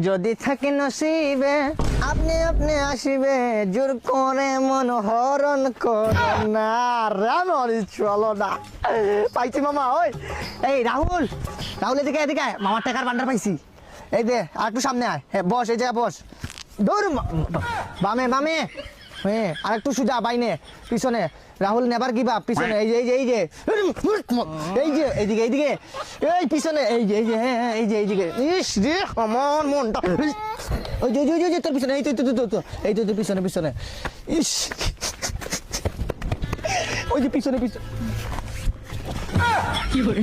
যদি থাকে নসিবে আপনি আপনি আসিবে জোর করে মন হরণ করো না রামরি চলো না পাইছি মামা ওই এই রাহুল রাহুল এদিকে এদিকে আয়, মামার টাকার ভান্ডার পাইছি এই দে আর একটু সামনে আয় হ্যাঁ বস এই জায়গায় বস দৌড় বামে বামে হ্যাঁ আর একটু সুজা বাইনে পিছনে রাহুল নেবার গিভ আপ পিছনে এই যে এই যে এই যে এই যে এইদিকে এইদিকে এই পিছনে এই যে হ্যাঁ হ্যাঁ এই যে এইদিকে ইস রে আমার মনটা ওই যে ওই যে তোর পিছনে এই তো এই তো পিছনে পিছনে ইস ওই যে পিছনে পিছনে কি করে